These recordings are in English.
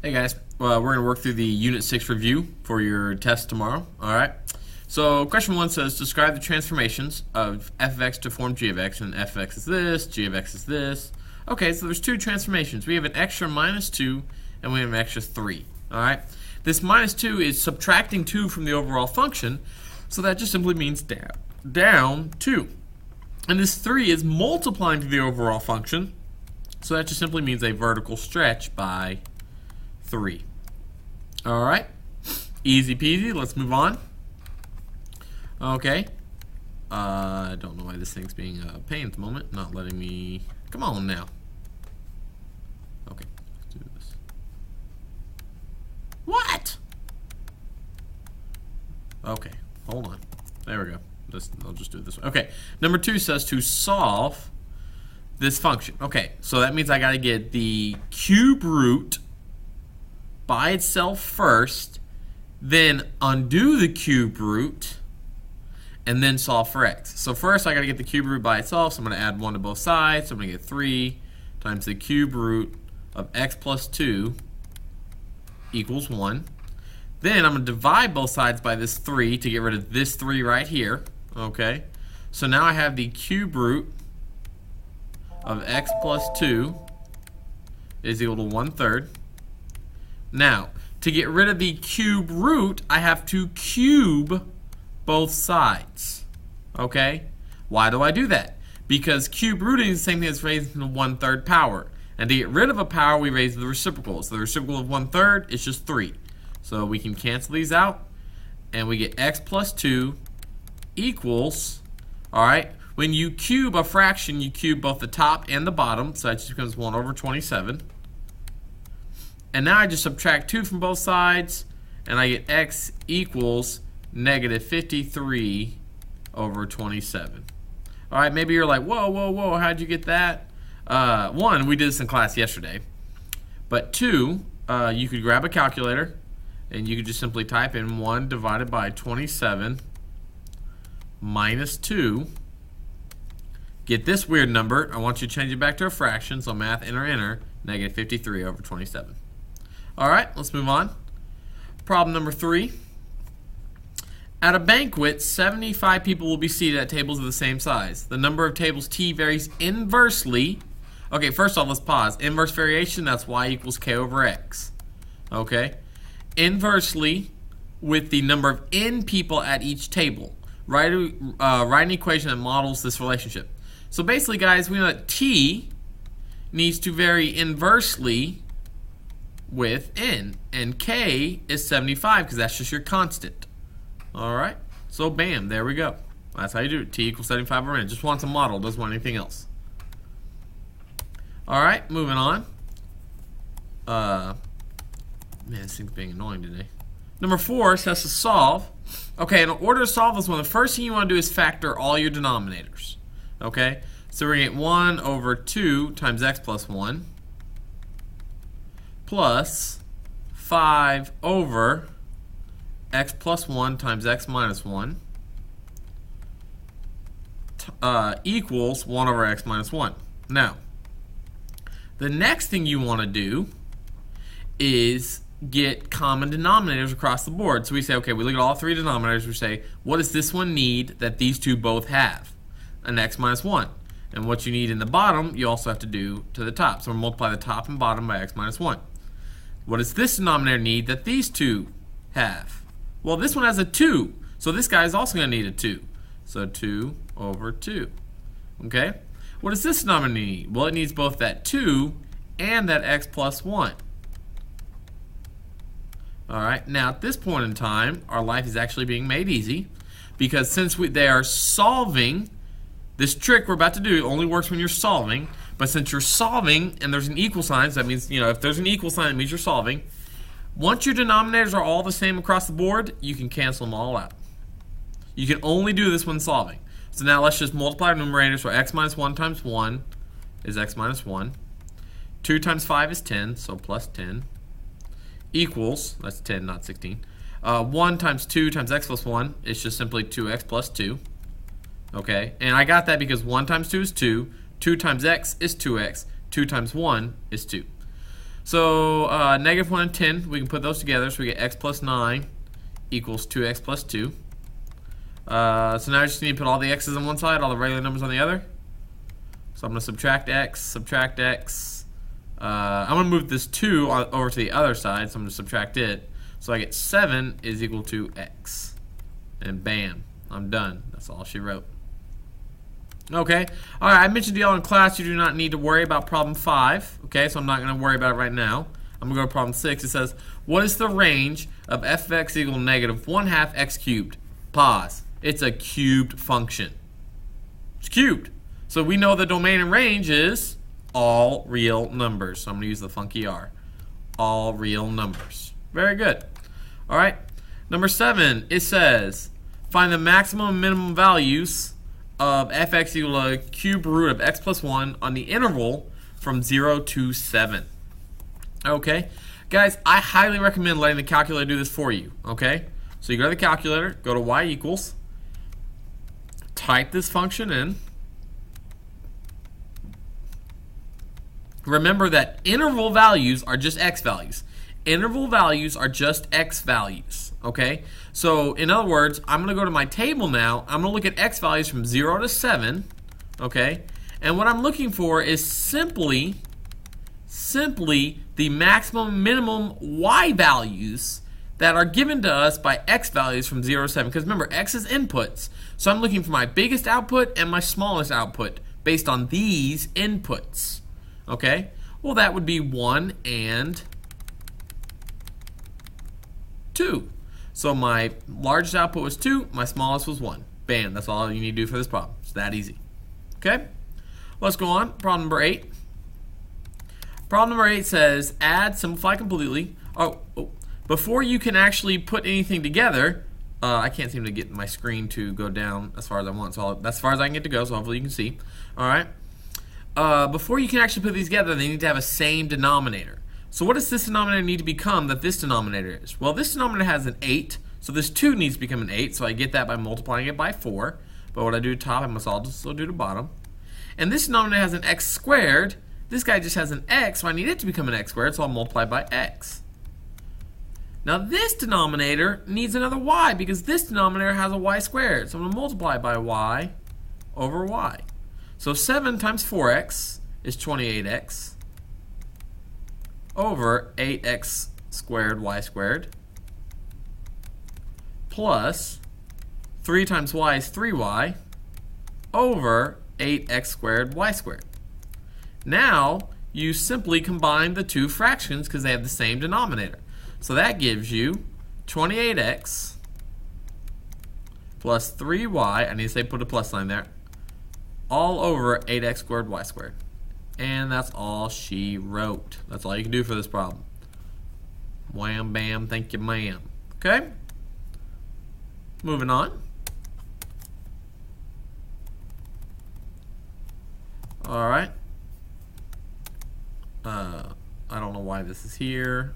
Hey guys, we're going to work through the Unit 6 review for your test tomorrow. Alright, so question 1 says, describe the transformations of f of x to form g of x, and f of x is this, g of x is this. Okay, so there's two transformations. We have an extra minus 2, and we have an extra 3. Alright, this minus 2 is subtracting 2 from the overall function, so that just simply means down 2. And this 3 is multiplying to the overall function, so that just simply means a vertical stretch by 3. Alright, easy peasy, let's move on. Okay, I don't know why this thing's being a pain at the moment, not letting me, come on now. Okay, let's do this. What? Okay, hold on, there we go. I'll just do it this way. Okay, number 2 says to solve this function. Okay, so that means I gotta get the cube root by itself first, then undo the cube root, and then solve for x. So first I got to get the cube root by itself, so I'm going to add 1 to both sides. So I'm going to get 3 times the cube root of x plus 2 equals 1. Then I'm going to divide both sides by this 3 to get rid of this 3 right here. Okay, so now I have the cube root of x plus 2 is equal to 1/3. Now, to get rid of the cube root, I have to cube both sides. Okay? Why do I do that? Because cube rooting is the same thing as raising to the 1/3 power. And to get rid of a power, we raise the reciprocal. So the reciprocal of 1/3 is just 3. So we can cancel these out, and we get x plus 2 equals, alright, when you cube a fraction, you cube both the top and the bottom, so that just becomes 1/27. And now I just subtract 2 from both sides, and I get x equals negative 53/27. Alright, maybe you're like, whoa, how'd you get that? 1, we did this in class yesterday. But 2, you could grab a calculator, and you could just simply type in 1 divided by 27 minus 2. Get this weird number. I want you to change it back to a fraction, so math, enter, negative 53/27. Alright, let's move on. Problem number 3. At a banquet, 75 people will be seated at tables of the same size. The number of tables T varies inversely. Okay, first off, let's pause. Inverse variation, that's y equals k over x. Okay? Inversely with the number of n people at each table. Write an equation that models this relationship. So basically, guys, we know that T needs to vary inversely with n, and k is 75 because that's just your constant. Alright, so bam, there we go. That's how you do it. T equals 75 over n. Just wants a model, doesn't want anything else. Alright, moving on. Man, this thing's being annoying today. Number 4 says to solve. Okay, in order to solve this one, the first thing you want to do is factor all your denominators. Okay, so we're going to get 1/2 times x plus 1 plus 5 over x plus 1 times x minus 1 equals 1 over x minus 1. Now, the next thing you want to do is get common denominators across the board. So we say, okay, we look at all 3 denominators, we say, what does this one need that these two both have? An x minus 1. And what you need in the bottom, you also have to do to the top. So we'll multiply the top and bottom by x minus 1. What does this denominator need that these two have? Well, this one has a 2, so this guy is also going to need a 2. So 2 over 2. Okay? What does this denominator need? Well, it needs both that 2 and that x plus 1. Alright, now at this point in time, our life is actually being made easy, because since they are solving, this trick we're about to do only works when you're solving, but since you're solving and there's an equal sign, so that means, if there's an equal sign, it means you're solving. Once your denominators are all the same across the board, you can cancel them all out. You can only do this when solving. So now let's just multiply our numerators. So x minus 1 times 1 is x minus 1. 2 times 5 is 10, so plus 10. Equals, that's 10, not 16. 1 times 2 times x plus 1 is just simply 2x plus 2. Okay, and I got that because 1 times 2 is 2, 2 times x is 2x, 2 times 1 is 2. So negative 1 and 10, we can put those together. So we get x plus 9 equals 2x plus 2. So now I just need to put all the x's on one side, all the regular numbers on the other. So I'm going to subtract x. I'm going to move this 2 over to the other side, so I'm going to subtract it. So I get 7 is equal to x. And bam, I'm done. That's all she wrote. Okay, all right, I mentioned to y'all in class you do not need to worry about problem 5. Okay, so I'm not going to worry about it right now. I'm going to go to problem 6. It says, what is the range of f of x equal negative 1/2 x cubed? Pause. It's a cubed function. It's cubed. So we know the domain and range is all real numbers. So I'm going to use the funky R. All real numbers. Very good. All right. Number 7, it says, find the maximum and minimum values of f(x) equal to cube root of x plus 1 on the interval from 0 to 7. Okay. Guys, I highly recommend letting the calculator do this for you. Okay. So you go to the calculator, go to y equals, type this function in. Remember that interval values are just x values. Interval values are just x values, okay? So, in other words, I'm going to go to my table now. I'm going to look at x values from 0 to 7, okay? And what I'm looking for is simply the maximum minimum y values that are given to us by x values from 0 to 7. Because remember, x is inputs. So I'm looking for my biggest output and my smallest output based on these inputs. Okay? Well, that would be 1 and 2. So my largest output was 2, my smallest was 1. Bam, that's all you need to do for this problem. It's that easy. Okay? Let's go on. Problem number 8. Problem number 8 says, add, simplify completely. Before you can actually put anything together, I can't seem to get my screen to go down as far as I want, so that's as far as I can get to go, so hopefully you can see. All right. Before you can actually put these together, they need to have a same denominator. So what does this denominator need to become that this denominator is? Well, this denominator has an 8, so this 2 needs to become an 8, so I get that by multiplying it by 4. But what I do to top, I must also do to bottom. And this denominator has an x squared. This guy just has an x, so I need it to become an x squared, so I'll multiply by x. Now this denominator needs another y, because this denominator has a y squared. So I'm going to multiply by y over y. So 7 times 4x is 28x over 8x squared y squared plus 3 times y is 3y over 8x squared y squared. Now you simply combine the two fractions because they have the same denominator. So that gives you 28x plus 3y, I need to say put a plus sign there, all over 8x squared y squared. And that's all she wrote. That's all you can do for this problem. Wham, bam, thank you, ma'am. Okay? Moving on. All right. I don't know why this is here.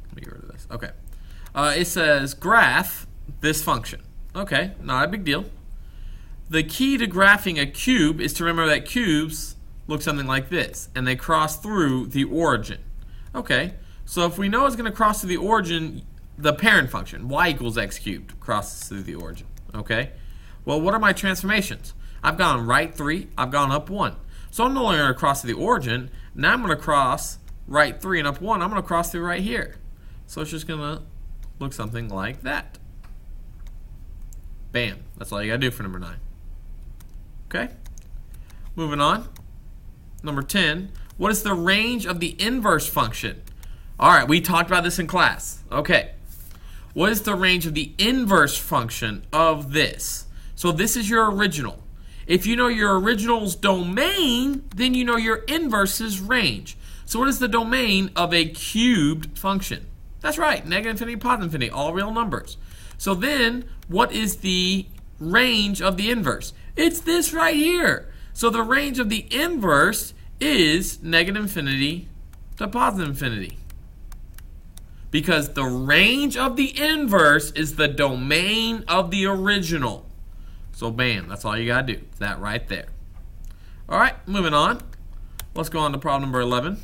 Let me get rid of this. Okay. It says graph this function. Okay, not a big deal. The key to graphing a cube is to remember that cubes look something like this, and they cross through the origin. Okay, so if we know it's going to cross through the origin, the parent function, y equals x cubed, crosses through the origin. Okay, well, what are my transformations? I've gone right 3, I've gone up 1. So I'm no longer going to cross through the origin. Now I'm going to cross right 3 and up 1. I'm going to cross through right here. So it's just going to look something like that. Bam. That's all you got to do for number 9. Okay? Moving on. Number 10. What is the range of the inverse function? All right, we talked about this in class. Okay. What is the range of the inverse function of this? So this is your original. If you know your original's domain, then you know your inverse's range. So what is the domain of a cubed function? That's right, negative infinity, positive infinity, all real numbers. So then, what is the range of the inverse? It's this right here. So the range of the inverse is negative infinity to positive infinity. Because the range of the inverse is the domain of the original. So bam, that's all you gotta do. It's that right there. All right, moving on. Let's go on to problem number 11.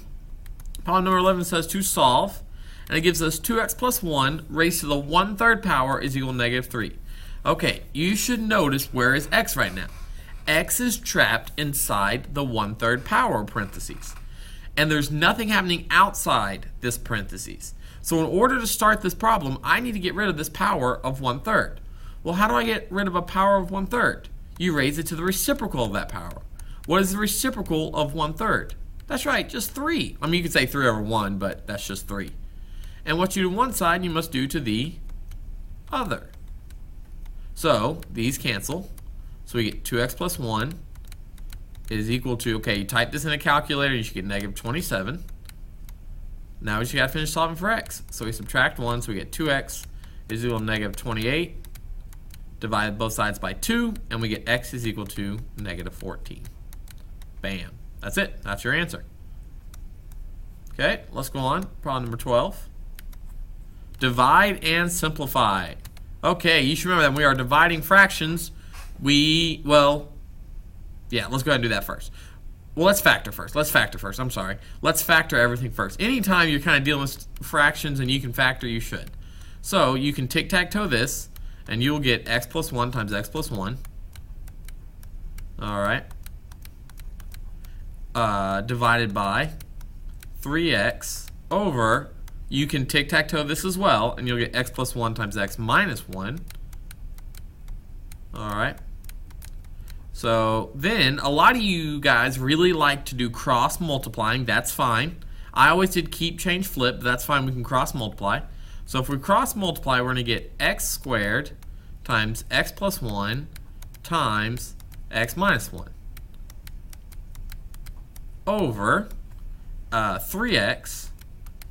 Problem number 11 says to solve, and it gives us 2x plus 1 raised to the 1/3 power is equal to negative 3. Okay, you should notice where is x right now. X is trapped inside the 1/3 power parentheses. And there's nothing happening outside this parentheses. So in order to start this problem, I need to get rid of this power of 1/3. Well, how do I get rid of a power of 1/3? You raise it to the reciprocal of that power. What is the reciprocal of 1/3? That's right, just 3. I mean, you could say 3 over 1, but that's just 3. And what you do to one side, you must do to the other. So these cancel. So we get 2x plus 1 is equal to, okay, you type this in a calculator, you should get negative 27. Now we just got to finish solving for x. So we subtract 1, so we get 2x is equal to negative 28. Divide both sides by 2, and we get x is equal to negative 14. Bam. That's it. That's your answer. Okay, let's go on. Problem number 12. Divide and simplify. Okay, you should remember that when we are dividing fractions, let's go ahead and do that first. Well, let's factor first. I'm sorry. Let's factor everything first. Anytime you're kind of dealing with fractions and you can factor, you should. So you can tic-tac-toe this, and you'll get x plus 1 times x plus 1. All right. Divided by 3x over, you can tic-tac-toe this as well, and you'll get x plus 1 times x minus 1. All right. So then, a lot of you guys really like to do cross multiplying. That's fine. I always did keep, change, flip, but that's fine. We can cross multiply. So if we cross multiply, we're going to get x squared times x plus 1 times x minus 1 over 3x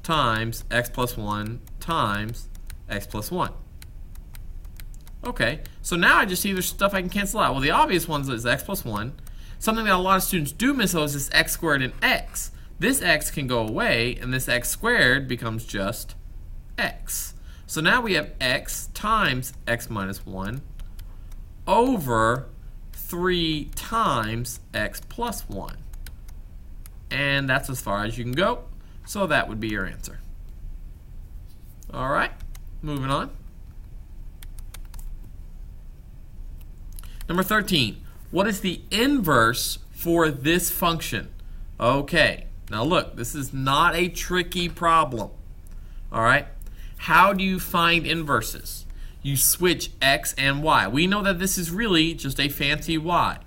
times x plus 1 times x plus 1. Okay, so now I just see there's stuff I can cancel out. Well, the obvious ones is x plus 1. Something that a lot of students do miss though is this x squared and x. This x can go away, and this x squared becomes just x. So now we have x times x minus 1 over 3 times x plus 1. And that's as far as you can go. So that would be your answer. All right, moving on. Number 13, what is the inverse for this function? Okay, now look, this is not a tricky problem. All right, how do you find inverses? You switch x and y. We know that this is really just a fancy y.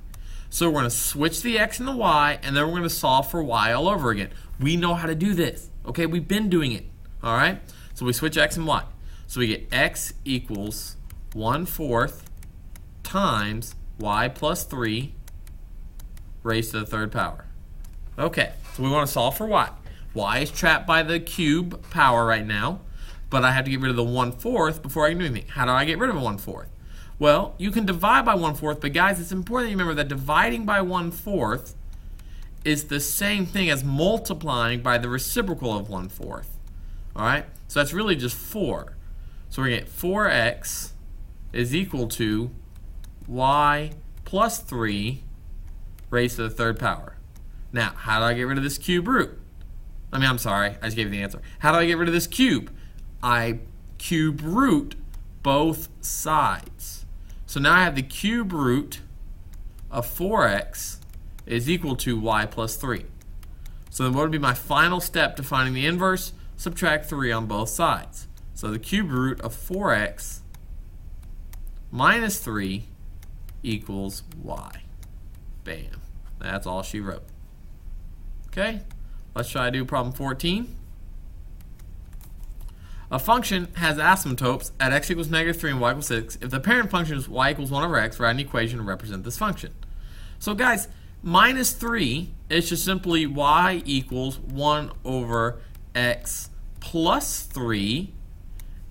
So we're going to switch the x and the y, and then we're going to solve for y all over again. We know how to do this. Okay, we've been doing it. All right, so we switch x and y. So we get x equals 1/4 times y plus 3 raised to the 3rd power. Okay, so we want to solve for y. Y is trapped by the cube power right now, but I have to get rid of the 1/4 before I can do anything. How do I get rid of a 1/4? Well, you can divide by 1/4, but guys, it's important that you remember that dividing by 1/4 is the same thing as multiplying by the reciprocal of 1/4. All right, so that's really just 4. So we're going to get 4x is equal to y plus 3 raised to the 3rd power. Now, how do I get rid of this cube root? I'm sorry, I just gave you the answer. How do I get rid of this cube? I cube root both sides. So now I have the cube root of 4x is equal to y plus 3. So then what would be my final step to finding the inverse? Subtract 3 on both sides. So the cube root of 4x minus 3 equals y. Bam. That's all she wrote. Okay, let's try to do problem 14. A function has asymptotes at x equals negative 3 and y equals 6 if the parent function is y equals 1 over x. Write an equation to represent this function. So guys, minus 3 is just simply y equals 1 over x plus 3.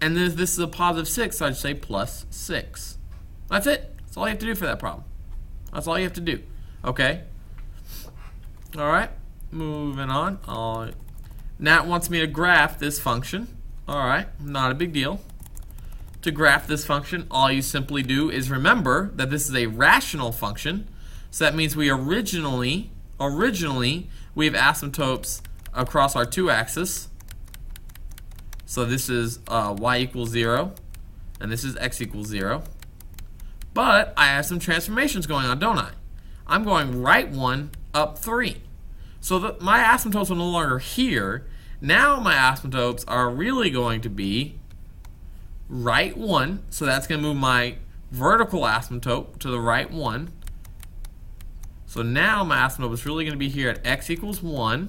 And then this is a positive 6, so I'd say plus 6. That's it. That's all you have to do for that problem. That's all you have to do. Okay? All right, moving on. Now it wants me to graph this function. All right, not a big deal. To graph this function, all you simply do is remember that this is a rational function. So that means we originally we have asymptotes across our 2-axis. So this is y equals 0, and this is x equals 0. But I have some transformations going on, don't I? I'm going right 1, up 3. So my asymptotes are no longer here. Now my asymptotes are really going to be right 1. So that's going to move my vertical asymptote to the right 1. So now my asymptote is really going to be here at x equals 1.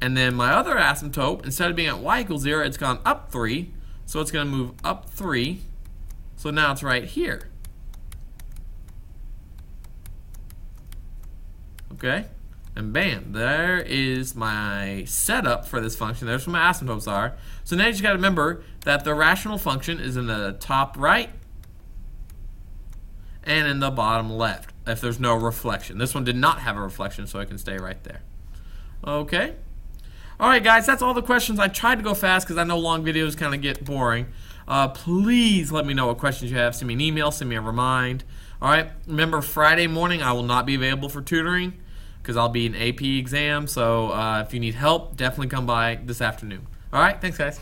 And then my other asymptote, instead of being at y equals 0, it's gone up 3. So it's going to move up 3. So now it's right here. Okay? And bam, there is my setup for this function. There's where my asymptotes are. So now you just got to remember that the rational function is in the top right and in the bottom left if there's no reflection. This one did not have a reflection, so it can stay right there. Okay? Alright guys, that's all the questions. I tried to go fast because I know long videos kind of get boring. Please let me know what questions you have. Send me an email, send me a remind. Alright, remember Friday morning I will not be available for tutoring because I'll be in AP exam. So if you need help, definitely come by this afternoon. Alright, thanks guys.